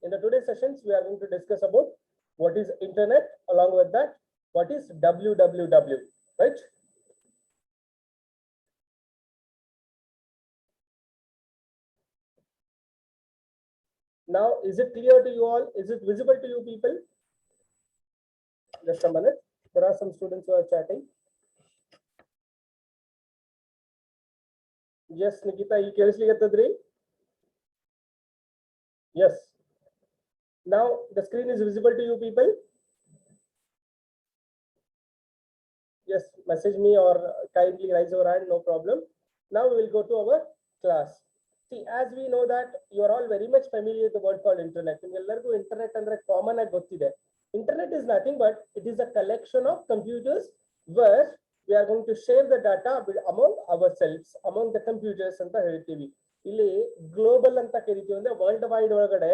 In the today's sessions, we are going to discuss about what is internet, along with that, what is www, right? Now, is it clear to you all? Is it visible to you people? Just a minute. There are some students who are chatting. Yes, Nikita, you ಕೇಳಿಸ್ಲಿಕತ್ತದ್ರಿ? Yes. Now the screen is visible to you people. Yes, message me or kindly raise your hand, no problem. Now we will go to our class. See, as we know that you are all very much familiar with the word called internet. ನಿಮ್ಗೆಲ್ಲರಿಗೂ internet ಅಂದ್ರೆ common ಆಗಿ ಗೊತ್ತಿದೆ. Internet is nothing but it is a collection of computers where we are going to share the data among ourselves, among the computers ಅಂತ ಹೇಳ್ತೀವಿ. ಇಲ್ಲಿ global ಅಂತ ಕರಿತೀವಿ ಅಂದ್ರೆ ವರ್ಲ್ಡ್ ವೈಡ್ ಒಳಗಡೆ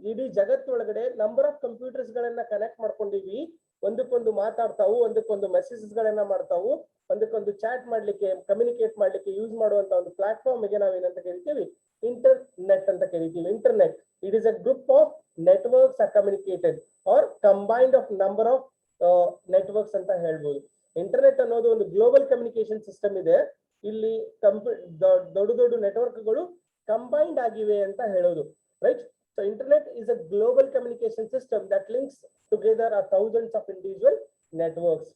ಇಡೀ ಜಗತ್ತೊಳಗಡೆ ನಂಬರ್ ಆಫ್ ಕಂಪ್ಯೂಟರ್ಸ್ ಗಳನ್ನ ಕನೆಕ್ಟ್ ಮಾಡ್ಕೊಂಡಿವಿ. ಒಂದಕ್ಕೊಂದು ಮಾತಾಡ್ತಾವು, ಒಂದಕ್ಕೊಂದು ಮೆಸೇಜಸ್ ಗಳನ್ನ ಮಾಡ್ತಾವು, ಒಂದಕ್ಕೊಂದು ಚಾಟ್ ಮಾಡ್ಲಿಕ್ಕೆ, ಕಮ್ಯುನಿಕೇಟ್ ಮಾಡ್ಲಿಕ್ಕೆ ಯೂಸ್ ಮಾಡುವಂತ ಒಂದು ಪ್ಲಾಟ್ಫಾರ್ಮ್ ಗೆ ನಾವೇನಂತ ಕರಿತೀವಿ? ಇಂಟರ್ನೆಟ್ ಅಂತ ಕರಿತೀವಿ. Internet it is a group of networks or communicated or combined of number of networks ಅಂತ ಹೇಳ್ಬೋದು. ಇಂಟರ್ನೆಟ್ ಅನ್ನೋದು ಒಂದು ಗ್ಲೋಬಲ್ ಕಮ್ಯುನಿಕೇಶನ್ ಸಿಸ್ಟಮ್ ಇದೆ. ಇಲ್ಲಿ ದೊಡ್ಡ ದೊಡ್ಡ ನೆಟ್ವರ್ಕ್ಗಳು ಕಂಬೈನ್ಡ್ ಆಗಿವೆ ಅಂತ ಹೇಳೋದು, right? So internet is a global communication system that links together thousands of individual networks.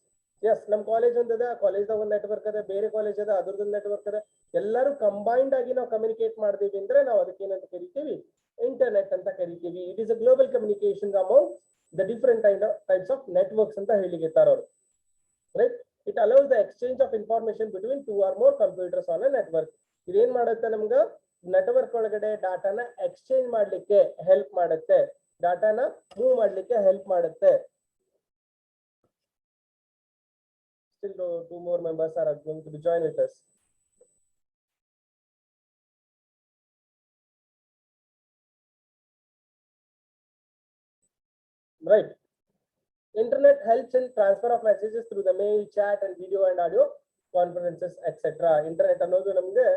Yes, ನಮ್ಮ ಕಾಲೇಜ್ ಒಂದದ, ಕಾಲೇಜ್ದಾಗ ಒಂದು ನೆಟ್ವರ್ಕ್ ಅದ, ಬೇರೆ ಕಾಲೇಜ್ ಅದ, ಅದ್ರದ್ದು ನೆಟ್ವರ್ಕ್ ಅದ, ಎಲ್ಲರೂ ಕಂಬೈನ್ಡ್ ಆಗಿ ನಾವು ಕಮ್ಯುನಿಕೇಟ್ ಮಾಡ್ತೀವಿ ಅಂದ್ರೆ ನಾವು ಅದಕ್ಕೆ ಏನಂತ ಕರಿತೀವಿ? ಇಂಟರ್ನೆಟ್ ಅಂತ ಕರಿತೀವಿ. It is a global communication among the different types of networks ಅಂತ ಹೇಳಿಗೆತ್ತಾರ ಅವರು, right? It allows the exchange of information between 2 or more computers on A network. ಇದೇನ್ ಮಾಡುತ್ತೆ? ನಮ್ಗೆ ನೆಟ್ವರ್ಕ್ ಒಳಗಡೆ ಡಾಟಾನ ಎಕ್ಸ್ಚೇಂಜ್ ಮಾಡ್ಲಿಕ್ಕೆ ಹೆಲ್ಪ್ ಮಾಡುತ್ತೆ, ಡಾಟಾನ ಮೂವ್ ಮಾಡ್ಲಿಕ್ಕೆ ಹೆಲ್ಪ್ ಮಾಡುತ್ತೆ. Still 2 more members are going to be join with us. Right. Internet helps in transfer of messages through the mail, chat and video and audio conferences, etc. Internet ಅನ್ನೋದು ನಮ್ಗೆ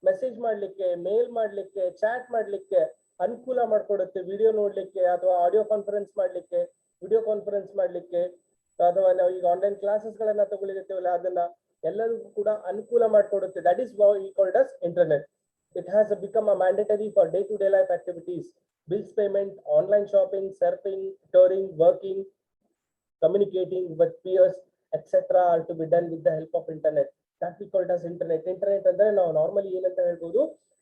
message ಮಾಡ್ಲಿಕ್ಕೆ, ಮೇಲ್ ಮಾಡ್ಲಿಕ್ಕೆ, chat ಮಾಡ್ಲಿಕ್ಕೆ ಅನುಕೂಲ ಮಾಡ್ಕೊಡುತ್ತೆ. Video ನೋಡ್ಲಿಕ್ಕೆ ಅಥವಾ audio conference ಮಾಡ್ಲಿಕ್ಕೆ, video conference ಮಾಡ್ಲಿಕ್ಕೆ, ಅಥವಾ ನಾವು ಈಗ ಆನ್ಲೈನ್ ಕ್ಲಾಸಸ್ ಗಳನ್ನ ತಗೊಳ್ಳಿರ್ತೀವಲ್ಲ ಅದನ್ನ ಎಲ್ಲರಿಗೂ ಕೂಡ ಅನುಕೂಲ ಮಾಡ್ಕೊಡುತ್ತೆ. That is why we called us internet. It has become a mandatory for day to day life activities, bills payment, online shopping, surfing, touring, working, communicating with peers, etc. are to be done with the help of internet. That we called as internet. Internet ಅಂದ್ರೆ ನಾವು normally ಏನಂತ ಹೇಳ್ಬೋದು?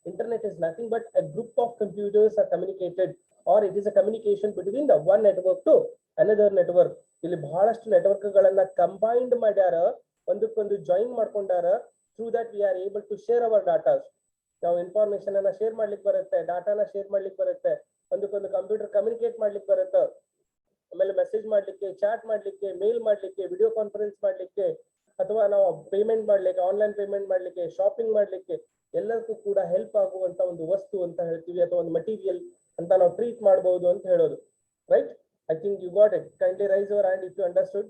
Internet is nothing but a group of computers are communicated, or it is a communication between the one network to another network. ಇಲ್ಲಿ ಬಹಳಷ್ಟು network ಗಳನ್ನ combined ಮಾಡ್ಯಾರ, ಒಂದಕ್ಕೊಂದು join ಮಾಡ್ಕೊಂಡಾರ. Through that we are able to share our datas. ನಾವು information ಅನ್ನ share ಮಾಡ್ಲಿಕ್ಕೆ ಬರುತ್ತೆ, ಡಾಟಾನ ಶೇರ್ ಮಾಡ್ಲಿಕ್ಕೆ ಬರುತ್ತೆ, ಒಂದಕ್ಕೊಂದು ಕಂಪ್ಯೂಟರ್ ಕಮ್ಯುನಿಕೇಟ್ ಮಾಡ್ಲಿಕ್ಕೆ ಬರುತ್ತೆ, ಆಮೇಲೆ ಮೆಸೇಜ್ ಮಾಡ್ಲಿಕ್ಕೆ, ಚಾಟ್ ಮಾಡ್ಲಿಕ್ಕೆ, ಮೇಲ್ ಮಾಡ್ಲಿಕ್ಕೆ, ವಿಡಿಯೋ ಕಾನ್ಫರೆನ್ಸ್ ಮಾಡ್ಲಿಕ್ಕೆ, ಅಥವಾ ನಾವು ಪೇಮೆಂಟ್ ಮಾಡ್ಲಿಕ್ಕೆ, ಆನ್ಲೈನ್ ಪೇಮೆಂಟ್ ಮಾಡ್ಲಿಕ್ಕೆ, ಶಾಪಿಂಗ್ ಮಾಡ್ಲಿಕ್ಕೆ, ಎಲ್ಲದಕ್ಕೂ ಕೂಡ ಹೆಲ್ಪ್ ಆಗುವಂತ ಒಂದು ವಸ್ತು ಅಂತ ಹೇಳ್ತೀವಿ, ಅಥವಾ ಒಂದು ಮಟೀರಿಯಲ್ ಅಂತ ನಾವು ಟ್ರೀಟ್ ಮಾಡಬಹುದು ಅಂತ ಹೇಳೋದು, right? I think you got it. Kindly raise your hand if you understood,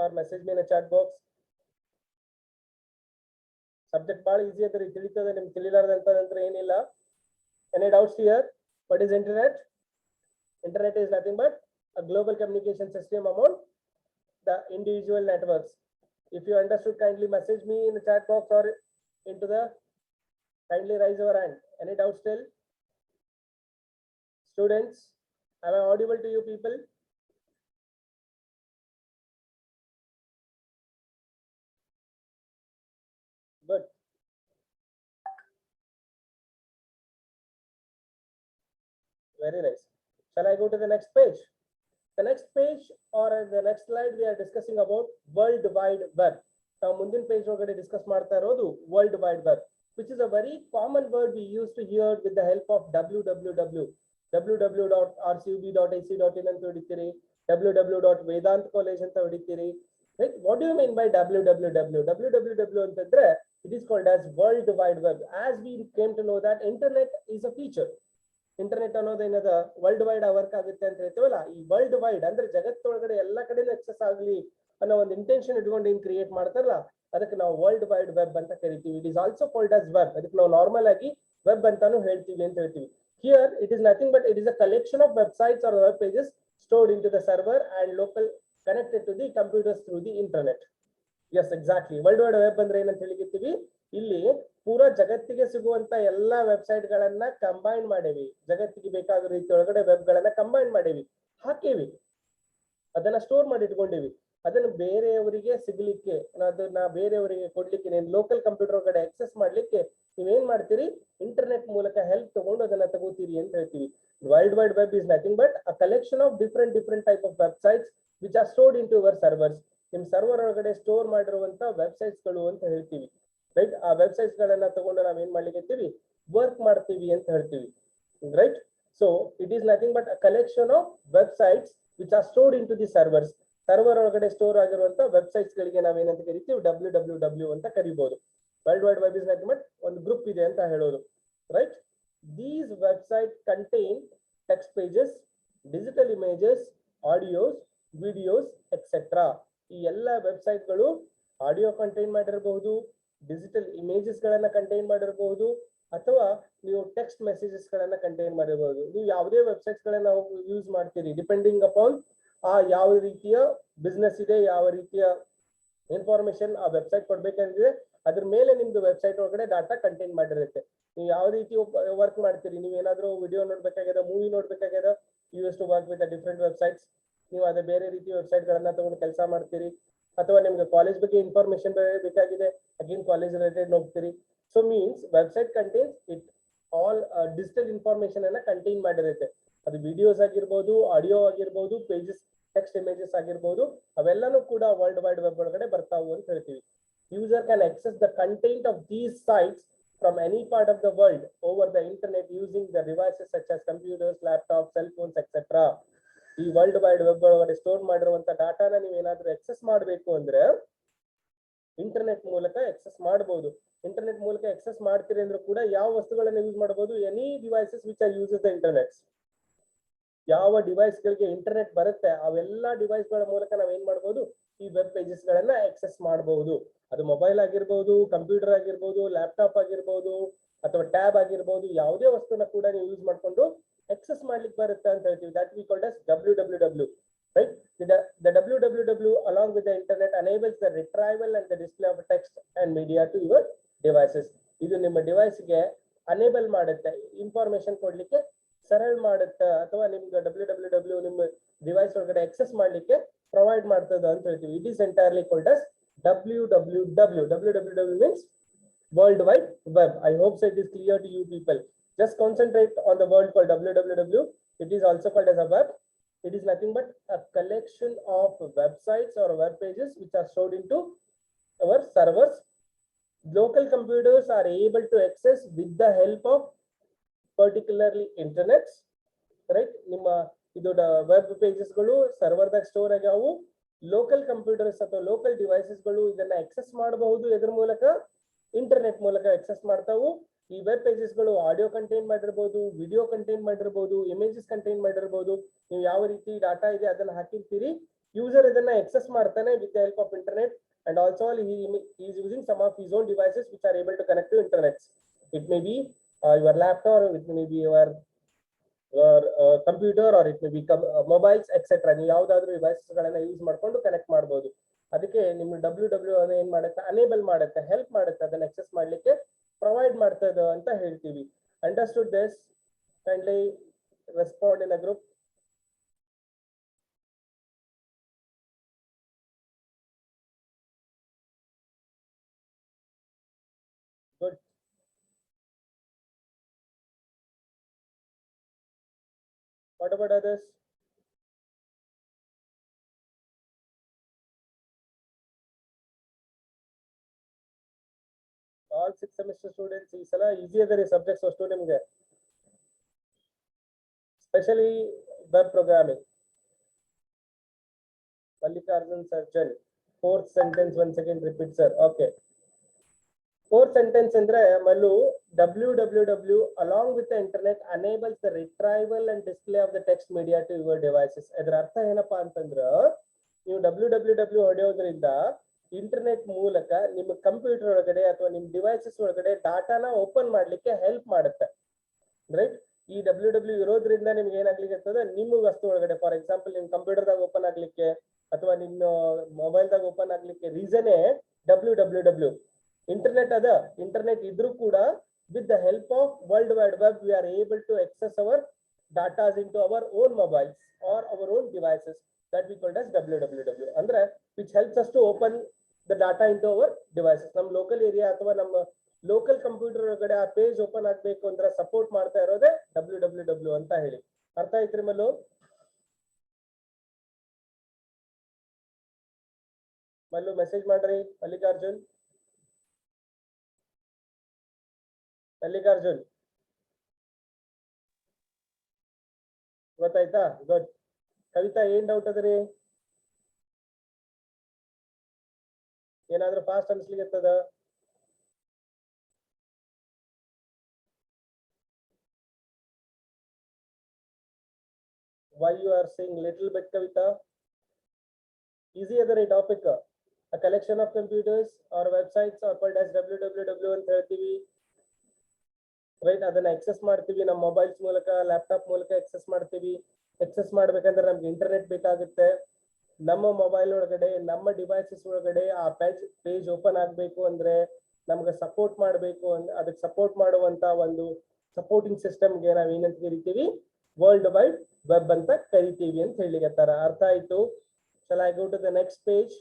or message me in chat box. Subject ಬಹಳ ಈಸಿ ಅದ್ರಿ, ತಿಳಿತದೆ ನಿಮ್ಗೆ. ತಿಳಿಲಾರ್ದಂತಂದ್ರೆ ಏನಿಲ್ಲ. Any doubts here? What is internet? Internet is nothing but a global communication system among the individual networks. If you understood, kindly message me in the chat box or into the, kindly raise your hand. Any doubt still? Students, am I audible to you people? Good. Very nice. Shall I go to the next page? The next page or the next slide we are discussing about World Wide Web. Now ಮುಂದಿನ page ಒಳಗಡೆ discuss ಮಾಡ್ತಾ ಇರೋದು world wide web, which is a very common word we used to hear with the help of www. www.rcub.ac.in ಅಂತ ಹೊಡಿತೀರಿ, www.vedant college ಅಂತ ಹೊಡಿತೀರಿ, right? What do you mean by www? www ಅಂತಂದ್ರೆ it is called as World Wide Web. As we came to know that internet is a feature. Internet ಅನ್ನೋದೇನದ world wide work ಆಗುತ್ತೆ ಅಂತ ಹೇಳ್ತೀವಲ್ಲ, ಈ world wide ಅಂದ್ರೆ ಜಗತ್ತೊಳಗಡೆ ಎಲ್ಲಾ ಕಡೆನೂ excess ಆಗ್ಲಿ ಅನ್ನೋ ಒಂದು ಇಂಟೆನ್ಷನ್ ಇಟ್ಕೊಂಡು ಏನ್ ಕ್ರಿಯೇಟ್ ಮಾಡ್ತಾರಲ್ಲ ಅದಕ್ಕೆ ನಾವು ವರ್ಲ್ಡ್ ವೈಡ್ ವೆಬ್ ಅಂತ ಕರಿತೀವಿ. It is also called as web. ಅದಕ್ಕೆ ನಾವು ನಾರ್ಮಲ್ ಆಗಿ ವೆಬ್ ಅಂತಾನು ಹೇಳ್ತೀವಿ ಅಂತ ಹೇಳ್ತೀವಿ. Here it is nothing but it is a collection of websites or web pages stored into the server and local connected to the computers through the internet. Yes, exactly. World wide web ಅಂದ್ರೆ ಏನಂತ ಹೇಳಿರ್ತೀವಿ, ಇಲ್ಲಿ ಪೂರಾ ಜಗತ್ತಿಗೆ ಸಿಗುವಂತ ಎಲ್ಲಾ website ಗಳನ್ನ combine ಮಾಡೇವಿ, ಜಗತ್ತಿಗೆ ಬೇಕಾದ ರೀತಿ ಒಳಗಡೆ ವೆಬ್ ಗಳನ್ನ ಕಂಬೈನ್ ಮಾಡೇವಿ, ಹಾಕೇವಿ, ಅದನ್ನ ಸ್ಟೋರ್ ಮಾಡಿ ಇಟ್ಕೊಂಡೇವಿ. ಅದನ್ನು ಬೇರೆಯವರಿಗೆ ಸಿಗ್ಲಿಕ್ಕೆ, ಅದನ್ನ ಬೇರೆಯವರಿಗೆ ಕೊಡ್ಲಿಕ್ಕೆ, ಲೋಕಲ್ ಕಂಪ್ಯೂಟರ್ ಒಳಗಡೆ ಆಕ್ಸೆಸ್ ಮಾಡ್ಲಿಕ್ಕೆ ನೀವೇನ್ ಮಾಡ್ತೀರಿ, ಇಂಟರ್ನೆಟ್ ಮೂಲಕ ಹೆಲ್ಪ್ ತಗೊಂಡು ಅದನ್ನ ತಗೋತೀರಿ ಅಂತ ಹೇಳ್ತೀವಿ. World wide web is nothing but a collection of different type of websites which are stored in to your servers. ನಿಮ್ ಸರ್ವರ್ ಒಳಗಡೆ ಸ್ಟೋರ್ ಮಾಡಿರುವಂತ ವೆಬ್ಸೈಟ್ಸ್ ಗಳು ಅಂತ ಹೇಳ್ತೀವಿ, ರೈಟ್. ಆ ವೆಬ್ಸೈಟ್ಸ್ ಗಳನ್ನ ತಗೊಂಡು ನಾವ್ ಏನ್ ಮಾಡ್ಲಿಕ್ಕೆ ವರ್ಕ್ ಮಾಡ್ತೀವಿ ಅಂತ ಹೇಳ್ತೀವಿ, right. So it is nothing but a collection of websites which are stored in to the servers. Server ಒಳಗಡೆ ಸ್ಟೋರ್ ಆಗಿರುವಂತ ವೆಬ್ಸೈಟ್ಸ್ ಗಳಿಗೆ ನಾವೇನಂತ ಕರಿತೀವಿ, www ಅಂತ ಕರಿಬಹುದು. World wide web is nothing but ಒಂದು ಗ್ರೂಪ್ ಇದೆ ಅಂತ ಹೇಳೋದು, right. These website contain text pages, digital images, audios, videos etcetera. ಈ ಎಲ್ಲ ವೆಬ್ಸೈಟ್ ಗಳು ಆಡಿಯೋ ಕಂಟೈನ್ ಮಾಡಿರಬಹುದು, ಡಿಜಿಟಲ್ ಇಮೇಜಸ್ ಗಳನ್ನ ಕಂಟೈನ್ ಮಾಡಿರಬಹುದು, ಅಥವಾ ನೀವು ಟೆಕ್ಸ್ಟ್ ಮೆಸೇಜಸ್ ಗಳನ್ನ ಕಂಟೈನ್ ಮಾಡಿರಬಹುದು. ನೀವು ಯಾವುದೇ ವೆಬ್ಸೈಟ್ಸ್ ಗಳನ್ನ ಯೂಸ್ ಮಾಡ್ತೀರಿ, ಡಿಪೆಂಡಿಂಗ್ ಅಪಾನ್ ಆ ಯಾವ ರೀತಿಯ ಬಿಸ್ನೆಸ್ ಇದೆ, ಯಾವ ರೀತಿಯ ಇನ್ಫಾರ್ಮೇಶನ್ ಆ ವೆಬ್ಸೈಟ್ ಕೊಡ್ಬೇಕಂದ್ರೆ ಅದ್ರ ಮೇಲೆ ನಿಮ್ದು ವೆಬ್ಸೈಟ್ ಒಳಗಡೆ ಡಾಟಾ ಕಂಟೈನ್ ಮಾಡಿರುತ್ತೆ. ನೀವು ಯಾವ ರೀತಿ ವರ್ಕ್ ಮಾಡ್ತೀರಿ, ನೀವು ಏನಾದ್ರೂ ವಿಡಿಯೋ ನೋಡ್ಬೇಕಾಗ್ಯದ, ಮೂವಿ ನೋಡ್ಬೇಕಾಗ್ಯದ, use to work with different websites. ನೀವು ಅದೇ ಬೇರೆ ರೀತಿ ವೆಬ್ಸೈಟ್ ಗಳನ್ನ ತಗೊಂಡು ಕೆಲಸ ಮಾಡ್ತೀರಿ, ಅಥವಾ ನಿಮ್ಗೆ ಕಾಲೇಜ್ ಬಗ್ಗೆ ಇನ್ಫಾರ್ಮೇಶನ್ ಬೇಕಾಗಿದೆ, ಅಗೇನ್ ಕಾಲೇಜ್ ರಿಲೇಟೆಡ್ ಹೋಗ್ತೀರಿ. So means website contains it all digital information ಅನ್ನ ಕಂಟೈನ್ ಮಾಡಿರುತ್ತೆ. ಅದು ವಿಡಿಯೋಸ್ ಆಗಿರ್ಬೋದು, ಆಡಿಯೋ ಆಗಿರ್ಬೋದು, ಪೇಜಸ್, ಟೆಕ್ಸ್ಟ್ ಇಮೇಜಸ್ ಆಗಿರ್ಬೋದು, ಅವೆಲ್ಲಾನು ಕೂಡ ವರ್ಲ್ಡ್ ವೈಡ್ ವೆಬ್ ಒಳಗಡೆ ಬರ್ತಾವು ಅಂತ ಹೇಳ್ತೀವಿ. User can access the content of these sites from any part of the world over the internet using the devices such as computers, laptop, cell phones etcetera. ಈ world wide web ಒಳಗಡೆ store ಮಾಡಿರುವಂತ ಡಾಟಾನ ನೀವು ಏನಾದ್ರೂ excess ಮಾಡಬೇಕು ಅಂದ್ರೆ internet ಮೂಲಕ excess ಮಾಡಬಹುದು. Internet ಮೂಲಕ ಎಕ್ಸೆಸ್ ಮಾಡ್ತೀರಿ ಅಂದ್ರೂ ಕೂಡ ಯಾವ ವಸ್ತುಗಳನ್ನ ಯೂಸ್ ಮಾಡಬಹುದು, any devices which are uses the internet. ಯಾವ ಡಿವೈಸ್ ಗಳಿಗೆ ಇಂಟರ್ನೆಟ್ ಬರುತ್ತೆ ಅವೆಲ್ಲಾ ಡಿವೈಸ್ ಗಳ ಮೂಲಕ ನಾವ್ ಏನ್ ಮಾಡಬಹುದು, ಈ ವೆಬ್ ಪೇಜಸ್ ಗಳನ್ನ ಆಕ್ಸೆಸ್ ಮಾಡಬಹುದು. ಅದು ಮೊಬೈಲ್ ಆಗಿರ್ಬೋದು, ಕಂಪ್ಯೂಟರ್ ಆಗಿರ್ಬೋದು, ಲ್ಯಾಪ್ಟಾಪ್ ಆಗಿರ್ಬೋದು, ಅಥವಾ ಟ್ಯಾಬ್ ಆಗಿರ್ಬೋದು, ಯಾವುದೇ ವಸ್ತುನ ಕೂಡ ನೀವು ಯೂಸ್ ಮಾಡ್ಕೊಂಡು ಆಕ್ಸೆಸ್ ಮಾಡ್ಲಿಕ್ಕೆ ಬರುತ್ತೆ ಅಂತ ಹೇಳ್ತೀವಿ. That we called as www, right? The www along with the internet enables the retrieval and the display of text and media to your devices. ಇದು ನಿಮ್ಮ ಡಿವೈಸ್ ಗೆ ಅನೇಬಲ್ ಮಾಡುತ್ತೆ, ಇನ್ಫಾರ್ಮೇಶನ್ ಕೊಡ್ಲಿಕ್ಕೆ ಸರಳ ಮಾಡುತ್ತೆ, ಅಥವಾ ನಿಮ್ಗೆ www ನಿಮ್ಮ ಡಿವೈಸ್ ಒಳಗಡೆ ಆಕ್ಸೆಸ್ ಮಾಡ್ಲಿಕ್ಕೆ ಪ್ರೊವೈಡ್ ಮಾಡ್ತದ ಅಂತ ಹೇಳ್ತೀವಿ. It is entirely called as www. www means World Wide Web. I hope so it is clear to you people. Just concentrate on the word called www. It is also called as a web. It is nothing but a collection of websites or web pages which are stored into our servers. Local computers are able to access with the help of particularly internet, right? ನಿಮ್ಮ ಇದು web pages ಗಳು server ದಾಗ store ಆಗ್ಯಾವು. Local computers ಅಥವಾ local devices ಗಳು ಇದನ್ನ access ಮಾಡಬಹುದು. ಎದ್ರ ಮೂಲಕ, ಇಂಟರ್ನೆಟ್ ಮೂಲಕ ಆಕ್ಸೆಸ್ ಮಾಡ್ತಾವು. ಈ ವೆಬ್ ಪೇಜಸ್ ಗಳು ಆಡಿಯೋ ಕಂಟೈನ್ ಮಾಡಿರ್ಬೋದು, ವಿಡಿಯೋ ಕಂಟೈನ್ ಮಾಡಿರ್ಬೋದು, ಇಮೇಜಸ್ ಕಂಟೈನ್ ಮಾಡಿರ್ಬೋದು. ನೀವು ಯಾವ ರೀತಿ ಡಾಟಾ ಇದೆ ಅದನ್ನ ಹಾಕಿರ್ತೀರಿ, ಯೂಸರ್ ಇದನ್ನ ಆಕ್ಸೆಸ್ ಮಾಡ್ತಾನೆ with the help of internet. And also he is using some of his own devices which are able to connect to internet. It may be your laptop, or it may be your computer, or it may be mobiles etc. ನೀವು ಯಾವ್ದಾದ್ರು devices ಗಳನ್ನ use ಮಾಡ್ಕೊಂಡು connect ಮಾಡಬಹುದು. ಅದಕ್ಕೆ ನಿಮ್ಮ www ಅನ್ನ ಏನ್ ಮಾಡುತ್ತೆ, ಅನೇಬಲ್ ಮಾಡುತ್ತೆ, ಹೆಲ್ಪ್ ಮಾಡುತ್ತೆ, ಅದನ್ನ ಆಕ್ಸೆಸ್ ಮಾಡ್ಲಿಕ್ಕೆ ಪ್ರೊವೈಡ್ ಮಾಡ್ತದ ಅಂತ ಹೇಳ್ತೀವಿ. Understood this? Kindly respond in a group. Good. What about others? All 6 semester students ಈ ಸಲ ಈಸಿ ಅದರಿ ಸಬ್ಜೆಕ್ಟ್ಸ್ ಅಷ್ಟು ನಿಮ್ಗೆ, specially web programming. Mallikarjun surgeon, fourth sentence once again repeat sir. Okay, fourth sentence ಅಂದ್ರೆ Mallu, www along with the internet enables the retrieval and display of the text media to your devices. ಅದರ ಅರ್ಥ ಏನಪ್ಪಾ ಅಂತಂದ್ರ, ನೀವು www ಹೊಡೆಯೋದ್ರಿಂದ internet ಮೂಲಕ ನಿಮ್ಮ computer ಒಳಗಡೆ ಅಥವಾ ನಿಮ್ಮ ಡಿವೈಸಸ್ ಒಳಗಡೆ ಡಾಟಾನ ಓಪನ್ ಮಾಡ್ಲಿಕ್ಕೆ ಹೆಲ್ಪ್ ಮಾಡುತ್ತೆ, ರೈಟ್? ಈ WW ಇರೋದ್ರಿಂದ ನಿಮ್ಗೆ ಏನಾಗ್ಲಿಕ್ಕೆ ಇರ್ತದೆ, ನಿಮ್ಮ ವಸ್ತು ಒಳಗಡೆ ಫಾರ್ ಎಕ್ಸಾಂಪಲ್ ನಿಮ್ ಕಂಪ್ಯೂಟರ್ದಾಗ ಓಪನ್ ಆಗ್ಲಿಕ್ಕೆ ಅಥವಾ ನಿಮ್ಮ ಮೊಬೈಲ್ದಾಗ ಓಪನ್ ಆಗ್ಲಿಕ್ಕೆ ರೀಸನೇ WWW. ಇಂಟರ್ನೆಟ್ ಅದ, ಇಂಟರ್ನೆಟ್ ಇದ್ರೂ ಕೂಡ with the help of World Wide Web we are able to access our data into our own mobiles or our own devices that we called as WWW. ಅಂದ್ರೆ which helps us to open the data into our devices. ನಮ್ಮ local area ಅಥವಾ ನಮ್ಮ local computer ಒಳಗಡೆ ಆ page open ಆಗ್ಬೇಕು ಅಂದ್ರೆ support ಮಾಡ್ತಾ ಇರೋದೇ WWW ಅಂತ ಹೇಳಿ. ಅರ್ಥ ಆಯ್ತ್ರಿ ಮಲ್ಲು? ಮಲ್ಲು ಮೆಸೇಜ್ ಮಾಡ್ರಿ. ಮಲ್ಲಿಕಾರ್ಜುನ್ ಗೊತ್ತಾಯ್ತಾ? ಗುಡ್. ಕವಿತಾ ಏನ್ ಡೌಟ್ ಅದ್ರಿ? ಏನಾದ್ರೂ ಫಾಸ್ಟ್ ಅನ್ಸ್ಲಿಕ್ಕೆ ಇರ್ತದ? Why you are saying little bit, Kavita? Easy other topic. A collection of computers or websites are called as WWW ಅಂತ ಹೇಳ್ತೀವಿ, ರೈಟ್? ಅದನ್ನ ಎಕ್ಸೆಸ್ ಮಾಡ್ತೀವಿ ನಮ್ಮ ಮೊಬೈಲ್ಸ್ ಮೂಲಕ, ಲ್ಯಾಪ್ಟಾಪ್ ಮೂಲಕ ಎಕ್ಸೆಸ್ ಮಾಡ್ತೀವಿ. ಎಕ್ಸೆಸ್ ಮಾಡ್ಬೇಕಂದ್ರೆ ನಮ್ಗೆ ಇಂಟರ್ನೆಟ್ ಬೇಕಾಗುತ್ತೆ. ನಮ್ಮ ಮೊಬೈಲ್ ಒಳಗಡೆ, ನಮ್ಮ ಡಿವೈಸಸ್ ಒಳಗಡೆ ಆ ಪೇಜ್ ಓಪನ್ ಆಗ್ಬೇಕು ಅಂದ್ರೆ ನಮ್ಗೆ ಸಪೋರ್ಟ್ ಮಾಡ್ಬೇಕು ಅಂದ್ರೆ ಅದಕ್ಕೆ ಸಪೋರ್ಟ್ ಮಾಡುವಂತ ಒಂದು ಸಪೋರ್ಟಿಂಗ್ ಸಿಸ್ಟಮ್ಗೆ ನಾವ್ ಏನಂತ ಕರಿತೀವಿ? ವರ್ಲ್ಡ್ ವೈಡ್ ವೆಬ್ ಅಂತ ಕರಿತೀವಿ ಅಂತ ಹೇಳಿಕತ್ತಾರ. ಅರ್ಥ ಆಯ್ತು? Shall I go to the next page?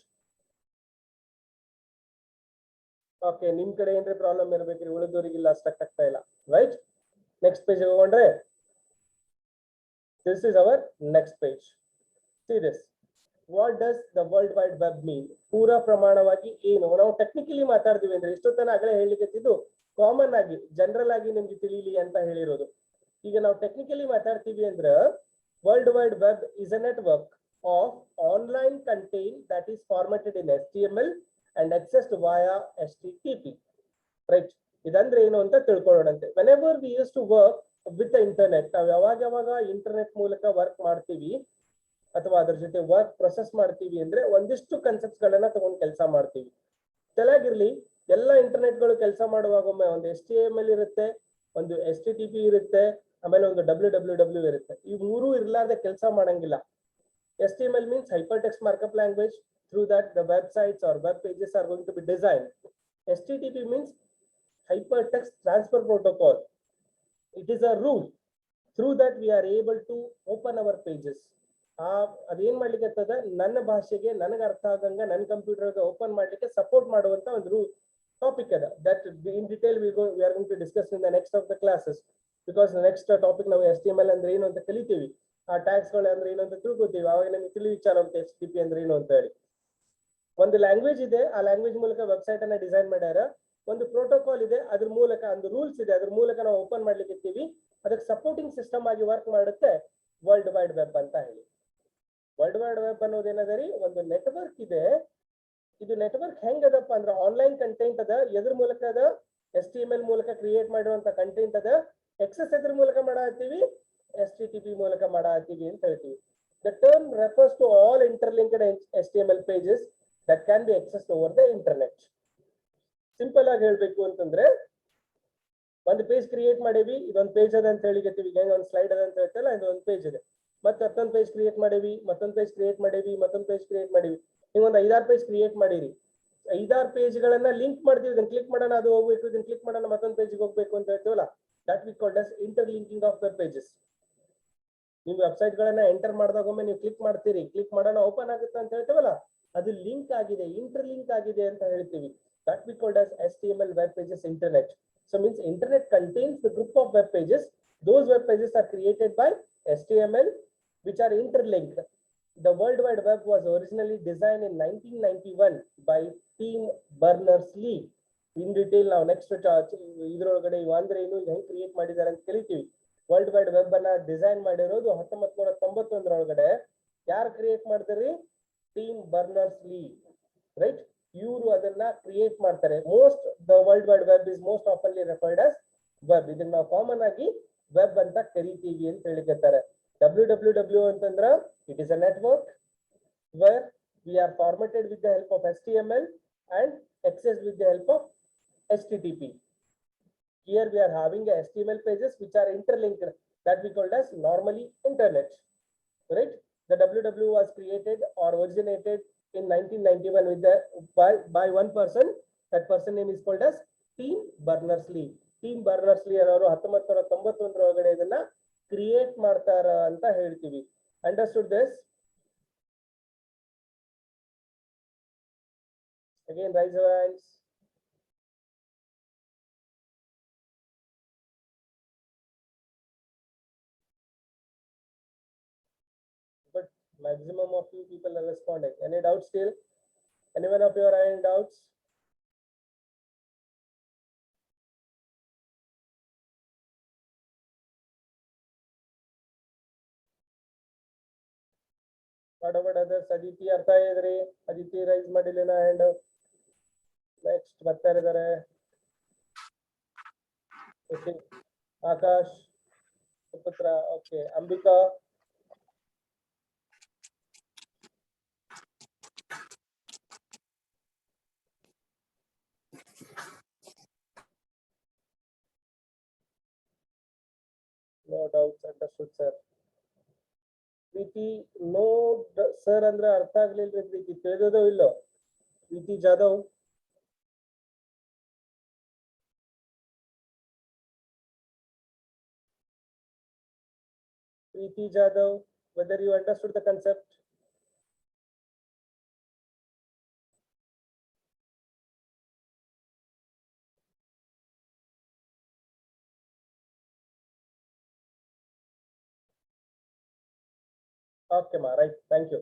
Okay, ನಿಮ್ ಕಡೆ ಏನ್ರಿ ಪ್ರಾಬ್ಲಮ್ ಇರ್ಬೇಕ್ರಿ, ಉಳಿದವರಿಗಿಲ್ಲ, ಅಷ್ಟಕ್ಕೆ ಆಗ್ತಾ ಇಲ್ಲ, ರೈಟ್? ನೆಕ್ಸ್ಟ್ ಪೇಜ್ ಹೋಗೊಂಡ್ರೆ, this is our next page. See this. What does the World Wide Web mean? ಪೂರ ಪ್ರಮಾಣವಾಗಿ ಏನು? ನಾವು ಟೆಕ್ನಿಕಲಿ ಮಾತಾಡ್ತೀವಿ ಅಂದ್ರೆ ಇಷ್ಟೊತ್ತನ ಆಗಲೇ ಹೇಳಿಕತ್ತಿದ್ದು ಕಾಮನ್ ಆಗಿ ಜನರಲ್ ಆಗಿ ನಿಮ್ಗೆ ತಿಳಿಲಿ ಅಂತ ಹೇಳಿರೋದು. ಈಗ ನಾವು ಟೆಕ್ನಿಕಲಿ ಮಾತಾಡ್ತೀವಿ ಅಂದ್ರೆ world wide web is a network of online content that is formatted in HTML and accessed via HTTP, right? ಇದಂದ್ರೆ ಏನು ಅಂತ ತಿಳ್ಕೊಳ್ಳೋಣಂತೆ. whenever we used to work with the internet, ನಾವು ಯಾವಾಗ ಇಂಟರ್ನೆಟ್ ಮೂಲಕ ವರ್ಕ್ ಮಾಡ್ತೀವಿ ಅಥವಾ ಅದ್ರ ಜೊತೆ ವರ್ಕ್ ಪ್ರೊಸೆಸ್ ಮಾಡ್ತೀವಿ ಅಂದ್ರೆ ಒಂದಿಷ್ಟು ಕನ್ಸೆಪ್ಟ್ಸ್ ಗಳನ್ನ ತಗೊಂಡು ಕೆಲಸ ಮಾಡ್ತೀವಿ. ಚೆನ್ನಾಗಿರ್ಲಿ, ಎಲ್ಲ ಇಂಟರ್ನೆಟ್ಗಳು ಕೆಲಸ ಮಾಡುವಾಗ ಒಮ್ಮೆ ಒಂದು HTML ಇರುತ್ತೆ, ಒಂದು HTTP ಇರುತ್ತೆ, ಆಮೇಲೆ ಒಂದು WWW ಇರುತ್ತೆ. ಈ ಮೂರು ಇರ್ಲಾರ್ದೆ ಕೆಲಸ ಮಾಡಂಗಿಲ್ಲ. HTML means hypertext markup language. Through that, the websites or web pages are going to be designed. HTTP means hypertext transfer protocol. It is a rule. Through that, we are able to open our pages. ಅದೇನ್ ಮಾಡ್ಲಿಕ್ಕೆ ಇರ್ತದ, ನನ್ನ ಭಾಷೆಗೆ ನನಗೆ ಅರ್ಥ ಆಗಂಗ ನನ್ನ ಕಂಪ್ಯೂಟರ್ಗೆ ಓಪನ್ ಮಾಡ್ಲಿಕ್ಕೆ ಸಪೋರ್ಟ್ ಮಾಡುವಂತ ಒಂದು ಟಾಪಿಕ್ ಅದ. That in detail we are going to discuss in the next of the classes, because the next topic ನಾವು HTML ಅಂದ್ರೆ ಏನು ಅಂತ ಕಲಿತೀವಿ, ಆ ಟ್ಯಾಗ್ಸ್ ಗಳು ಅಂದ್ರೆ ಏನು ಅಂತ ತಿಳ್ಕೊತೀವಿ. ಅವಾಗ ನಮಗೆ ತಿಳಿ ವಿಚಾರ ಆಗುತ್ತೆ HTTP ಅಂದ್ರೆ ಏನು ಅಂತ ಹೇಳಿ. ಒಂದು ಲ್ಯಾಂಗ್ವೇಜ್ ಇದೆ, ಆ ಲ್ಯಾಂಗ್ವೇಜ್ ಮೂಲಕ ವೆಬ್ಸೈಟ್ ಅನ್ನ ಡಿಸೈನ್ ಮಾಡ್ಯಾರ. ಒಂದು ಪ್ರೋಟೋಕಾಲ್ ಇದೆ, ಅದ್ರ ಮೂಲಕ ಒಂದು ರೂಲ್ಸ್ ಇದೆ, ಅದ್ರ ಮೂಲಕ ನಾವು ಓಪನ್ ಮಾಡ್ಲಿಕ್ಕೆ ಇರ್ತೀವಿ. ಅದಕ್ಕೆ ಸಪೋರ್ಟಿಂಗ್ ಸಿಸ್ಟಮ್ ಆಗಿ ವರ್ಕ್ ಮಾಡುತ್ತೆ ವರ್ಲ್ಡ್ ವೈಡ್ ವೆಬ್ ಅಂತ ಹೇಳಿ. ವರ್ಲ್ಡ್ ವೈಡ್ ವೆಬ್ ಅನ್ನೋದೇನದ ರೀ, ಒಂದು ನೆಟ್ವರ್ಕ್ ಇದೆ. ಇದು ನೆಟ್ವರ್ಕ್ ಹೆಂಗದಪ್ಪ ಅಂದ್ರೆ ಆನ್ಲೈನ್ ಕಂಟೆಂಟ್ ಅದ. ಎದ್ರ ಮೂಲಕ ಅದ? HTML ಮೂಲಕ ಕ್ರಿಯೇಟ್ ಮಾಡಿರುವಂತ ಕಂಟೆಂಟ್ ಅದ. ಎಕ್ಸೆಸ್ ಎದ್ರ ಮೂಲಕ ಮಾಡತ್ತೀವಿ? HTTP ಮೂಲಕ ಮಾಡತ್ತೀವಿ ಅಂತ ಹೇಳ್ತೀವಿ. The term refers to all interlinked HTML pages that can be accessed over the internet. Simple ಆಗಿ ಹೇಳ್ಬೇಕು ಅಂತಂದ್ರೆ, ಒಂದು ಪೇಜ್ ಕ್ರಿಯೇಟ್ ಮಾಡೇವಿ, ಇದೊಂದು ಪೇಜ್ ಅದ ಅಂತ ಹೇಳಿಕತ್ತೀವಿ. ಈಗ ಒಂದು ಸ್ಲೈಡ್ ಅದ ಅಂತ ಹೇಳ್ತಲ್ಲ, ಇದು ಒಂದು ಪೇಜ್ ಇದೆ. ಮತ್ತೆ ಮತ್ತೊಂದು ಪೇಜ್ ಕ್ರಿಯೇಟ್ ಮಾಡೇವಿ, ಮತ್ತೊಂದು ಪೇಜ್ ಕ್ರಿಯೇಟ್ ಮಾಡೇವಿ, ಮತ್ತೊಂದು ಪೇಜ್ ಕ್ರಿಯೇಟ್ ಮಾಡೇವಿ. ನೀವು ಒಂದು 5-6 ಪೇಜ್ ಕ್ರಿಯೇಟ್ ಮಾಡಿರಿ. 5-6 ಪೇಜ್ಗಳನ್ನ ಲಿಂಕ್ ಮಾಡ್ತೀವಿ. ಇದನ್ನ ಕ್ಲಿಕ್ ಮಾಡೋಣ, ಅದು ಹೋಗ್ಬೇಕು, ಇದನ್ನ ಕ್ಲಿಕ್ ಮಾಡೋಣ, ಮತ್ತೊಂದು ಪೇಜ್ಗೆ ಹೋಗ್ಬೇಕು ಅಂತ ಹೇಳ್ತೀವಲ್ಲ, that we called as interlinking of web pages. ನೀವು ವೆಬ್ಸೈಟ್ ಗಳನ್ನ ಎಂಟರ್ ಮಾಡಿದಾಗ ಒಮ್ಮೆ ನೀವು ಕ್ಲಿಕ್ ಮಾಡ್ತೀರಿ, ಕ್ಲಿಕ್ ಮಾಡೋಣ ಓಪನ್ ಆಗುತ್ತೆ ಅಂತ ಹೇಳ್ತೀವಲ್ಲ, ಅದು ಲಿಂಕ್ ಆಗಿದೆ, ಇಂಟರ್ಲಿಂಕ್ ಆಗಿದೆ ಅಂತ ಹೇಳ್ತೀವಿ. that we called as HTML web pages internet. So means internet contains the group of web pages. Those web pages are created by HTML, which are interlinked. The World Wide Web was originally designed in 1991 by Tim Berners-Lee. In detail ನಾವು next ಇದ್ರೊಳಗಡೆ ಅಂದ್ರೆ ಏನು, ಹೆಂಗ್ create ಮಾಡಿದ್ದಾರೆ ಅಂತ ಕಲಿತೀವಿ. World wide web ಅನ್ನ design ಮಾಡಿರೋದು 1991 ಯಾರು ಕ್ರಿಯೇಟ್ ಮಾಡಿದ್ರಿ? Tim Berners-Lee, right? ಇವರು ಅದನ್ನ ಕ್ರಿಯೇಟ್ ಮಾಡ್ತಾರೆ. Most the world wide web is most ಆಫನ್ಲಿ ರೆಫರ್ಡ್ ಆಸ್ ವೆಬ್. ಇದನ್ನ ನಾವು ಕಾಮನ್ ಆಗಿ ವೆಬ್ ಅಂತ ಕರಿತೀವಿ ಅಂತ ಹೇಳಿಕತ್ತಾರೆ. WWW ಅಂತಂದ್ರ it is a network where we are formatted with the help of HTML and accessed with the help of HTTP. Here we are having a HTML pages which are interlinked. that we called as normally internet, right? The WWW was created or originated in 1991 with by one person. That person name is called as Tim Berners-Lee. Tim Berners-Lee ಅವರು 1991 ಒಳಗಡೆ ಇದನ್ನ create ಮಾಡ್ತಾರ ಅಂತ ಹೇಳ್ತೀವಿ. Understood this? Again, raise your hands. But maximum of you people are responding. Any doubts still? Anyone of you are having doubts? What about others? Aditi ಅರ್ಥ ಇದ್ರಿ? Aditi raise ಮಾಡಿಲ್ಲ hand. Next ಬರ್ತಾ ಇದ್ದಾರೆ. Okay. Akash, Suputra, okay. Ambika. No doubts, understood, sir. ಪ್ರೀತಿ no sir ಅಂದ್ರೆ ಅರ್ಥ ಆಗ್ಲಿಲ್ರಿ ಪ್ರೀತಿ ತಿಳಿದೋ ಇಲ್ಲೋ ಪ್ರೀತಿ Jadhav whether you understood the concept? Okay ma, right, thank you.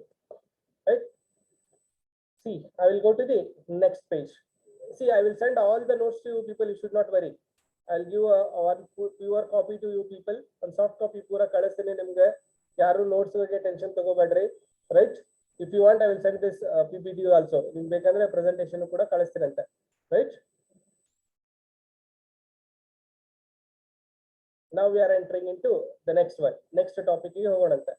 Right, see, I will go to the next page. See, I will send all the notes to you people, you should not worry. I'll give one pure copy to you people, one soft copy pura ಕಳಿಸ್ತೀನಿ ನಿಮಗೆ. ಯಾರು notes ಬಗ್ಗೆ tension ತಗೋಬೇಡ್ರಿ, right? If you want, I will send this PPT also. ನಿಮ್ಗೆ ಬೇಕಂದ್ರೆ presentation ಕೂಡ ಕಳಿಸ್ತೀರಂತೆ, right? Now we are entering into the next one. Next topic ಗೆ ಹೋಗೋಣಂತೆ.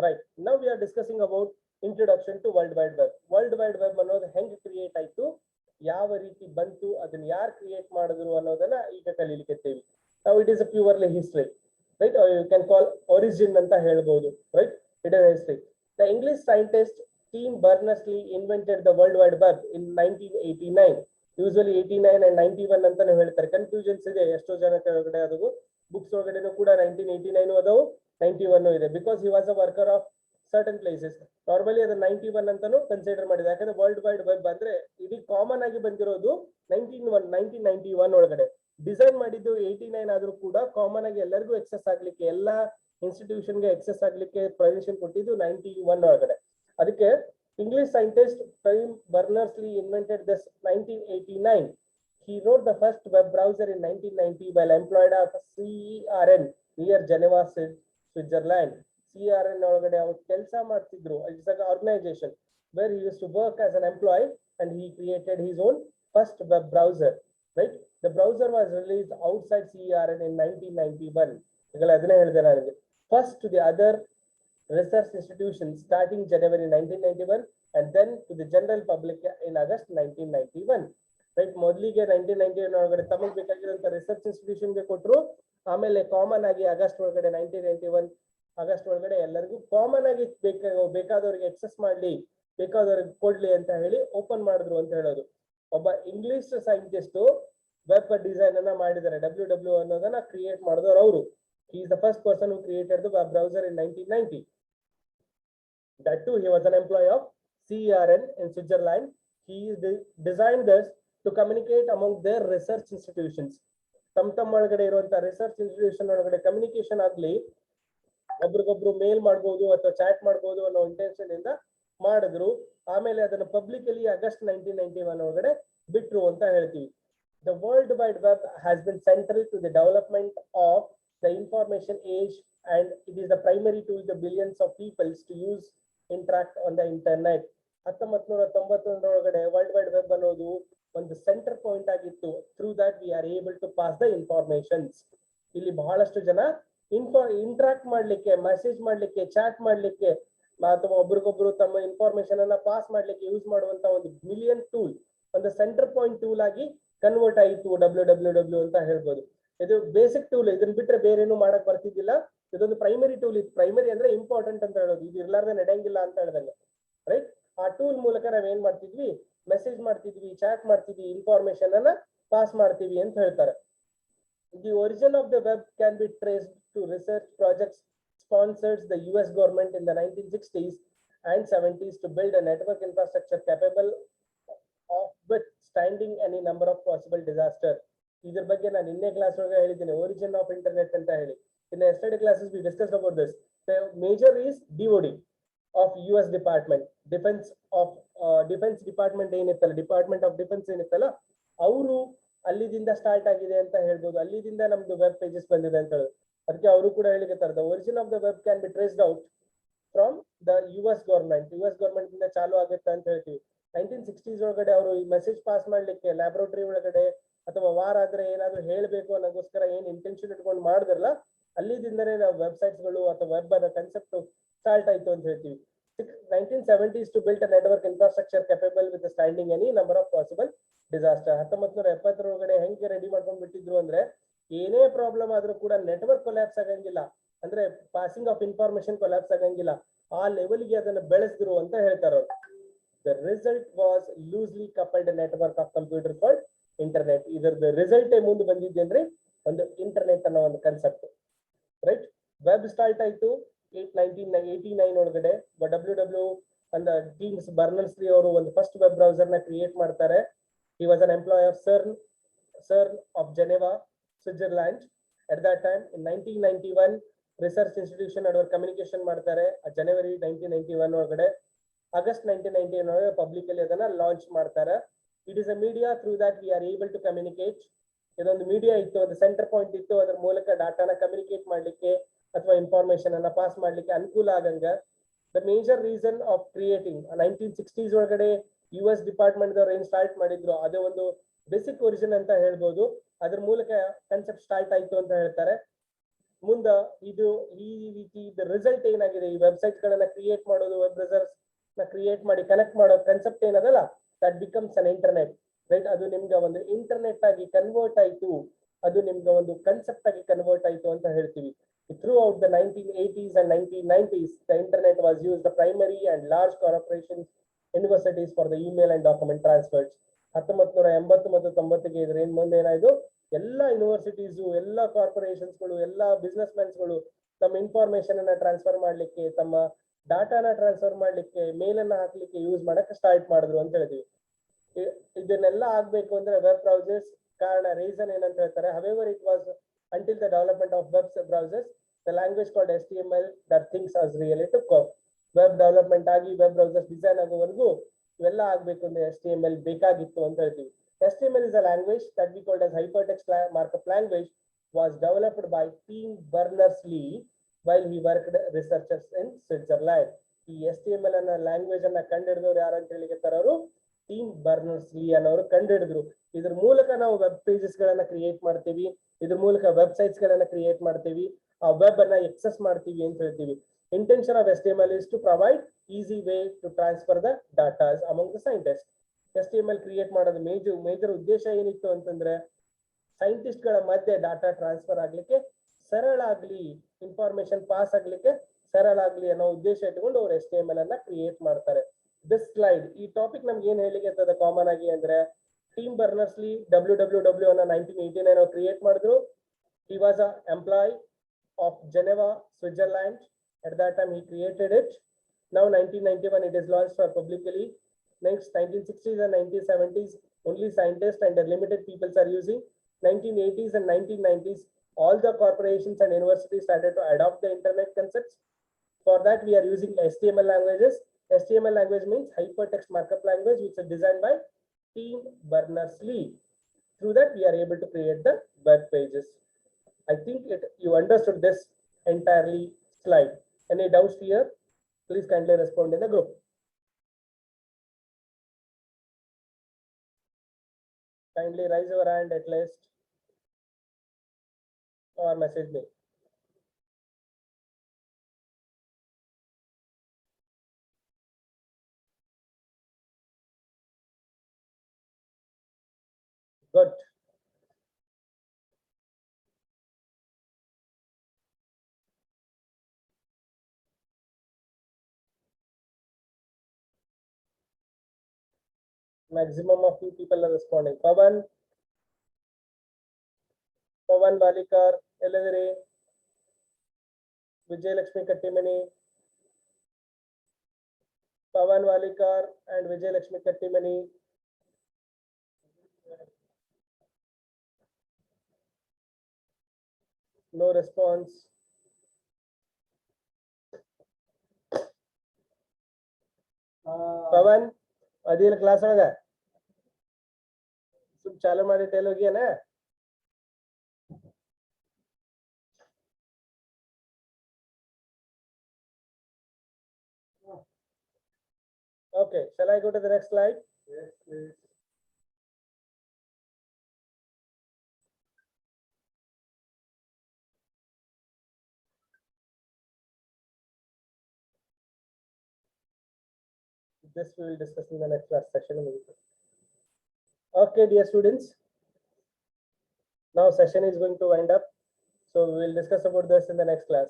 Right, now we are discussing about introduction to World Wide Web. World Wide Web ಅನ್ನೋದು ಹೆಂಗೆ create ಆಯ್ತು, ಯಾವ ರೀತಿ ಬಂತು, ಅದನ್ನ ಯಾರು ಕ್ರಿಯೇಟ್ ಮಾಡಿದ್ರು ಅನ್ನೋದನ್ನ ಈಗ ಕಲಿಲಿಕ್ಕೆತ್ತೀವಿ. Now it is a purely history, right? Or you can call origin ಅಂತ ಹೇಳ್ಬೋದು, right? It is a history. The English scientist Tim Berners-Lee invented the World Wide Web in 1989. Usually 89 and 91 ಅಂತಾನೆ ಹೇಳ್ತಾರೆ. Confusions ಇದೆ ಎಷ್ಟೋ ಜನ ಕೆಳಗಡೆ, ಅದು books ಒಳಗಡೆನೂ ಕೂಡ 1989 ಅದಾವು, 91 ಇದೆ. Because he was a worker of certain places. Normally ಅದು 91 ಅಂತಾನು ಕನ್ಸಿಡರ್ ಮಾಡಿದೆ. ಯಾಕಂದ್ರೆ ವರ್ಲ್ಡ್ ವೈಡ್ ವೆಬ್ ಅಂದ್ರೆ ಇಡೀ ಕಾಮನ್ ಆಗಿ ಬಂದಿರೋದು 1991 ಒಳಗಡೆ. ಡಿಸೈನ್ ಮಾಡಿದ್ದು 89 ಆದ್ರೂ ಕೂಡ ಕಾಮನ್ ಆಗಿ ಎಲ್ಲರಿಗೂ ಎಕ್ಸೆಸ್ ಆಗ್ಲಿಕ್ಕೆ, ಎಲ್ಲಾ ಇನ್ಸ್ಟಿಟ್ಯೂಷನ್ಗೆ ಎಕ್ಸೆಸ್ ಆಗ್ಲಿಕ್ಕೆ ಪರ್ಮಿಷನ್ ಕೊಟ್ಟಿದ್ದು 91 ಒಳಗಡೆ. ಅದಕ್ಕೆ English scientist Tim Berners-Lee invented this 1989. He wrote the first web browser in 1990 while employed at CERN near Geneva, Switzerland. CERN ಒಳಗಡೆ ಅವರು ಕೆಲಸ ಮಾಡ್ತಿದ್ರು. It's an organization where he used to work as an employee and he created his own first web browser, right? The browser was released outside CERN in 1991. ಈಗಲ್ಲ ಅದನ್ನೇ ಹೇಳಿದೆ ನನಗೆ. First to the other research institutions starting January 1991 and then to the general public in August 1991. Right, ಮೊದಲಿಗೆ 1991 ಒಳಗಡೆ ತಮಗೆ ಬೇಕಾಗಿರುವಂತ research institution ಗೆ ಕೊಟ್ಟರು. ಆಮೇಲೆ ಕಾಮನ್ ಆಗಿ ಆಗಸ್ಟ್ ಒಳಗಡೆ 1991 ಆಗಸ್ಟ್ ಒಳಗಡೆ ಎಲ್ಲರಿಗೂ ಕಾಮನ್ ಆಗಿ ಬೇಕಾದವ್ರಿಗೆ ಎಕ್ಸೆಸ್ ಮಾಡ್ಲಿ, ಬೇಕಾದವ್ರಿಗೆ ಕೊಡ್ಲಿ ಅಂತ ಹೇಳಿ ಓಪನ್ ಮಾಡಿದ್ರು ಅಂತ ಹೇಳೋದು. ಒಬ್ಬ ಇಂಗ್ಲಿಷ್ ಸೈಂಟಿಸ್ಟ್ ವೆಬ್ ಡಿಸೈನ್ ಅನ್ನ ಮಾಡಿದ್ದಾರೆ. WWW ಅನ್ನೋದನ್ನ ಕ್ರಿಯೇಟ್ ಮಾಡಿದವರು ಅವರು. He is the first person who created the web browser in 1990. That too, he was an employee of CERN in Switzerland. He designed this to communicate among their research institutions. ತಮ್ಮ ಒಳಗಡೆ ಇರುವಂತ research institution ಒಳಗಡೆ communication ಆಗ್ಲಿ, ಒಬ್ರಿಗೊಬ್ರು ಮೇಲ್ ಮಾಡ್ಬೋದು ಅಥವಾ chat ಮಾಡ್ಬೋದು ಅನ್ನೋ ಇಂಟೆನ್ಷನ್ ಇಂದ ಮಾಡಿದ್ರು. ಆಮೇಲೆ ಅದನ್ನು ಪಬ್ಲಿಕಲಿ ಆಗಸ್ಟ್ 1991 ಒಳಗಡೆ ಬಿಟ್ರು ಅಂತ ಹೇಳ್ತೀವಿ. The World Wide Web has been central to the development of the information age and it is the primary tool the billions of people to use interact on the internet. 1991 ಒಳಗಡೆ world wide web ಅನ್ನೋದು ಒಂದು centre point ಆಗಿತ್ತು. Through that we are able to pass the informations. ಇಲ್ಲಿ ಬಹಳಷ್ಟು ಜನ interact ಮಾಡ್ಲಿಕ್ಕೆ, message ಮಾಡ್ಲಿಕ್ಕೆ, chat ಮಾಡ್ಲಿಕ್ಕೆ ಅಥವಾ ಒಬ್ರಿಗೊಬ್ರು ತಮ್ಮ ಇನ್ಫಾರ್ಮೇಶನ್ ಅನ್ನ ಪಾಸ್ ಮಾಡ್ಲಿಕ್ಕೆ ಯೂಸ್ ಮಾಡುವಂತ ಒಂದು ಮಿಲಿಯನ್ ಟೂಲ್, ಒಂದು ಸೆಂಟರ್ ಪಾಯಿಂಟ್ ಟೂಲ್ ಆಗಿ ಕನ್ವರ್ಟ್ ಆಯಿತು www ಅಂತ ಹೇಳ್ಬೋದು. ಇದು ಬೇಸಿಕ್ ಟೂಲ್, ಇದನ್ನ ಬಿಟ್ರೆ ಬೇರೆ ಏನು ಮಾಡಕ್ ಬರ್ತಿದ್ದಿಲ್ಲ. ಇದೊಂದು ಪ್ರೈಮರಿ ಟೂಲ್ ಇತ್ತು. ಪ್ರೈಮರಿ ಅಂದ್ರೆ ಇಂಪಾರ್ಟೆಂಟ್ ಅಂತ ಹೇಳೋದು, ಇದು ಇರ್ಲಾರ್ದೆ ನಡೆಯಂಗಿಲ್ಲ ಅಂತ ಹೇಳ್ದಂಗೆ, ರೈಟ್? ಆ ಟೂಲ್ ಮೂಲಕ ನಾವೇನ್ ಮಾಡ್ತಿದ್ವಿ, ಮೆಸೇಜ್ ಮಾಡ್ತಿದ್ವಿ, ಚಾಟ್ ಮಾಡ್ತಿದ್ವಿ, ಇನ್ಫಾರ್ಮೇಶನ್ ಅನ್ನ ಪಾಸ್ ಮಾಡ್ತೀವಿ ಅಂತ ಹೇಳ್ತಾರೆ. The origin of the web can be traced to research projects sponsored the US government in the 1960s and 70s to build a network infrastructure capable of withstanding any number of possible disasters. ಇದ್ರ ಬಗ್ಗೆ ನಾನು ಇನ್ನೇ class ಒಳಗೆ ಹೇಳಿದ್ದೀನಿ, origin of internet ಅಂತ ಹೇಳಿ. In the yesterday classes we discussed about this. The major is DoD of US Department, Defense Department ಏನಿತ್ತಲ್ಲ, Department of Defense ಏನಿತ್ತಲ್ಲ, ಅವರು ಅಲ್ಲಿದಿಂದ start ಆಗಿದೆ ಅಂತ ಹೇಳ್ಬೋದು. ಅಲ್ಲಿದಿಂದ ನಮ್ದು ವೆಬ್ ಪೇಜಸ್ ಬಂದಿದೆ ಅಂತ ಹೇಳೋದು. ಅದಕ್ಕೆ ಅವರು ಕೂಡ ಹೇಳಿರ್ತಾರೆ, the origin of the web can be traced out from the US government. US government ಇಂದ ಚಾಲು ಆಗುತ್ತೆ ಅಂತ ಹೇಳ್ತೀವಿ. 1960s ಒಳಗಡೆ ಅವರು ಈ ಮೆಸೇಜ್ ಪಾಸ್ ಮಾಡ್ಲಿಕ್ಕೆ ಲ್ಯಾಬ್ರೋಟರಿ ಒಳಗಡೆ ಅಥವಾ ವಾರ್ ಆದ್ರೆ ಏನಾದ್ರು ಹೇಳ್ಬೇಕು ಅನ್ನೋಗೋಸ್ಕರ ಏನ್ ಇಂಟೆನ್ಷನ್ ಇಟ್ಕೊಂಡು ಮಾಡಿದ್ರಲ್ಲ, ಅಲ್ಲಿದಿಂದನೇ ನಾವು ವೆಬ್ಸೈಟ್ಸ್ಗಳು ಅಥವಾ ವೆಬ್ ಅನ್ನೋ ಕಾನ್ಸೆಪ್ಟ್ ಸ್ಟಾರ್ಟ್ ಆಯ್ತು ಅಂತ ಹೇಳ್ತೀವಿ. 1970s to build a network infrastructure capable with standing any number of possible disaster. 1970 ಒಳಗಡೆ ಹೆಂಗೆ ರೆಡಿ ಮಾಡ್ಕೊಂಡ್ ಬಿಟ್ಟಿದ್ರು ಅಂದ್ರೆ, ಏನೇ ಪ್ರಾಬ್ಲಮ್ ಆದ್ರೂ ಕೂಡ ನೆಟ್ವರ್ಕ್ ಕೊಲ್ಯಾಪ್ಸ್ ಆಗಂಗಿಲ್ಲ, ಅಂದ್ರೆ ಪಾಸಿಂಗ್ ಆಫ್ ಇನ್ಫಾರ್ಮೇಶನ್ ಕೊಲ್ಯಾಪ್ಸ್ ಆಗಂಗಿಲ್ಲ, ಆ ಲೆವೆಲ್ಗೆ ಅದನ್ನ ಬೆಳೆಸಿದ್ರು ಅಂತ ಹೇಳ್ತಾರೆ. The result was loosely coupled network of computer called internet. ಇದರದ ರಿಸಲ್ಟ್ ಮುಂದೆ ಬಂದಿದೆ ಅಂದ್ರೆ ಒಂದು ಇಂಟರ್ನೆಟ್ ಅನ್ನೋ ಒಂದು ಕಾನ್ಸೆಪ್ಟ್, ರೈಟ್? ವೆಬ್ ಸ್ಟಾರ್ಟ್ ಆಯ್ತು 1989 ಒಳಗಡೆ. WW ಅಂದ ಟೀಮ್ಸ್ ಬರ್ನರ್ಸ್-ಲೀ ಅವರು ಒಂದು ಫಸ್ಟ್ ವೆಬ್ ಬ್ರೌಸರ್ ನ ಕ್ರಿಯೇಟ್ ಮಾಡ್ತಾರೆ. He was an employee of CERN of Geneva, Switzerland. At that time, in 1991, research institution ಅವರು ಕಮ್ಯುನಿಕೇಶನ್ ಮಾಡ್ತಾರೆ. ಜನವರಿ 1991 ಒಳಗಡೆ. ಆಗಸ್ಟ್ 1991 ಒಳಗಡೆ ಪಬ್ಲಿಕಲ್ಲಿ ಅದನ್ನ ಲಾಂಚ್ ಮಾಡ್ತಾರೆ. It is a media through that we are able to communicate. ಇದೊಂದು media ಇತ್ತು, ಒಂದು ಸೆಂಟರ್ ಪಾಯಿಂಟ್ ಇತ್ತು, ಅದರ ಮೂಲಕ ಡಾಟಾನ ಕಮ್ಯುನಿಕೇಟ್ ಮಾಡ್ಲಿಕ್ಕೆ ಅಥವಾ ಇನ್ಫಾರ್ಮೇಶನ್ ಅನ್ನ ಪಾಸ್ ಮಾಡ್ಲಿಕ್ಕೆ ಅನುಕೂಲ ಆಗಂಗ. The major reason of creating 1960s ಒಳಗಡೆ US ಡಿಪಾರ್ಟ್ಮೆಂಟ್ ದವ್ರು ಏನ್ ಸ್ಟಾರ್ಟ್ ಮಾಡಿದ್ರು, ಅದೇ ಒಂದು ಬೇಸಿಕ್ ಒರಿಜಿನ್ ಅಂತ ಹೇಳ್ಬೋದು. ಅದ್ರ ಮೂಲಕ ಕಾನ್ಸೆಪ್ಟ್ ಸ್ಟಾರ್ಟ್ ಆಯ್ತು ಅಂತ ಹೇಳ್ತಾರೆ. ಮುಂದ ಇದು ಈ ರೀತಿ ರಿಸಲ್ಟ್ ಏನಾಗಿದೆ, ಈ ವೆಬ್ಸೈಟ್ ಗಳನ್ನ ಕ್ರಿಯೇಟ್ ಮಾಡೋದು, ವೆಬ್ ಬ್ರೌಸರ್ಸ್ ನ ಕ್ರಿಯೇಟ್ ಮಾಡಿ ಕನೆಕ್ಟ್ ಮಾಡೋ ಕಾನ್ಸೆಪ್ಟ್ ಏನದಲ್ಲ, that becomes an internet, right? ಅದು ನಿಮ್ಗೆ ಒಂದು ಇಂಟರ್ನೆಟ್ ಆಗಿ ಕನ್ವರ್ಟ್ ಆಯ್ತು, ಅದು ನಿಮ್ಗೆ ಒಂದು ಕಾನ್ಸೆಪ್ಟ್ ಆಗಿ ಕನ್ವರ್ಟ್ ಆಯ್ತು ಅಂತ ಹೇಳ್ತೀವಿ. Throughout the 1980s and 1990s, the internet was used the primary and large corporations, universities for the email and document transfers. 1980 ಮತ್ತು 90ಗೆ ಇದ್ರ ಏನ್ ಮುಂದೆ ಏನಾಯ್ತು, ಎಲ್ಲಾ ಯೂನಿವರ್ಸಿಟೀಸು, ಎಲ್ಲಾ ಕಾರ್ಪೊರೇಷನ್ಸ್ಗಳು, ಎಲ್ಲಾ ಬಿಸ್ನೆಸ್ ಮ್ಯಾನ್ಸ್ಗಳು ತಮ್ಮ ಇನ್ಫಾರ್ಮೇಶನ್ ಅನ್ನ ಟ್ರಾನ್ಸ್ಫರ್ ಮಾಡ್ಲಿಕ್ಕೆ, ತಮ್ಮ ಡಾಟಾನ ಟ್ರಾನ್ಸ್ಫರ್ ಮಾಡ್ಲಿಕ್ಕೆ, ಮೇಲ್ ಅನ್ನ ಹಾಕ್ಲಿಕ್ಕೆ ಯೂಸ್ ಮಾಡಕ್ಕೆ ಸ್ಟಾರ್ಟ್ ಮಾಡಿದ್ರು ಅಂತ ಹೇಳ್ತೀವಿ. ಇದನ್ನೆಲ್ಲ ಆಗ್ಬೇಕು ಅಂದ್ರೆ ವೆಬ್ ಬ್ರೌಸರ್ಸ್ ಕಾರಣ, ರೀಸನ್ ಏನಂತ ಹೇಳ್ತಾರೆ. However, it was until the development of web browsers, the language called HTML, that things as really took off. Web development ಆಗಿ ವೆಬ್ ಬ್ರೌಸರ್ಸ್ ಡಿಸೈನ್ ಆಗೋವರೆಗೂ ಇವೆಲ್ಲ ಆಗ್ಬೇಕು ಅಂದ್ರೆ HTML ಬೇಕಾಗಿತ್ತು ಅಂತ ಹೇಳ್ತೀವಿ. HTML is a language that we called as hypertext markup language, was developed by Tim Berners-Lee while he worked researchers in Switzerland. ಈ HTML ಅನ್ನ ಲ್ಯಾಂಗ್ವೇಜ್ ಅನ್ನ ಕಂಡುಹಿಡಿದವ್ರು ಯಾರು ಅಂತ ಹೇಳಿರ್ತಾರ, ಅವರು ಟೀಮ್ ಬರ್ನರ್ಸ್-ಲೀ ಅನ್ನೋರು ಕಂಡುಹಿಡಿದ್ರು. ಇದ್ರ ಮೂಲಕ ನಾವು ವೆಬ್ ಪೇಜಸ್ ಗಳನ್ನ ಕ್ರಿಯೇಟ್ ಮಾಡ್ತೀವಿ, ಇದ್ರ ಮೂಲಕ ವೆಬ್ಸೈಟ್ಸ್ ಗಳನ್ನ ಕ್ರಿಯೇಟ್ ಮಾಡ್ತೀವಿ, ಆ ವೆಬ್ ಅನ್ನ ಎಕ್ಸೆಸ್ ಮಾಡ್ತೀವಿ ಅಂತ ಹೇಳ್ತೀವಿ. Intention of HTML is to provide easy way to transfer the data among the scientists. HTML create ಮಾಡೋದು ಮೇಜರ್ ಉದ್ದೇಶ ಏನಿತ್ತು ಅಂತಂದ್ರೆ, ಸೈಂಟಿಸ್ಟ್ ಗಳ ಮಧ್ಯೆ ಡಾಟಾ ಟ್ರಾನ್ಸ್ಫರ್ ಆಗ್ಲಿಕ್ಕೆ ಸರಳ ಆಗ್ಲಿ, ಇನ್ಫಾರ್ಮೇಶನ್ ಪಾಸ್ ಆಗ್ಲಿಕ್ಕೆ ಸರಳ ಆಗ್ಲಿ ಅನ್ನೋ ಉದ್ದೇಶ ಇಟ್ಕೊಂಡು ಅವ್ರು HTML ಅನ್ನ ಕ್ರಿಯೇಟ್ ಮಾಡ್ತಾರೆ. ದಿಸ್ ಸ್ಲೈಡ್, ಈ ಟಾಪಿಕ್ ನಮ್ಗೆ ಏನ್ ಹೇಳಿಕೆ ಇರ್ತದೆ ಕಾಮನ್ ಆಗಿ ಅಂದ್ರೆ, ಟೀಮ್ ಬರ್ನರ್ಸ್-ಲೀ WWW ಅನ್ನ 1989 ಕ್ರಿಯೇಟ್ ಮಾಡಿದ್ರು. He was an employee of Geneva, Switzerland. At that time he created it. Now 1991 it is launched for publicly. Next 1960s and 1970s only scientists and limited people are using. 1980s and 1990s all the corporations and universities started to adopt the internet concepts. For that we are using HTML languages. HTML language means hypertext markup language, which is designed by Tim Berners-Lee. Through that we are able to create the web pages. I think you understood this entirely slide. Any doubts here? Please kindly respond in the group. Kindly raise your hand at least or message me. Good. Maximum of you people are responding. Pavan, Valikar, Elazare, Vijay Lakshmi Kattimani, Pavan Valikar and Vijay Lakshmi Kattimani. No response. Pavan, Adil class होगा. तुम चालू मारे tell हो गया ना? Okay, shall I go to the next slide? Yes, please. This we will discuss in the next class session. Okay, dear students. Now session is going to wind up. So we will discuss about this in the next class.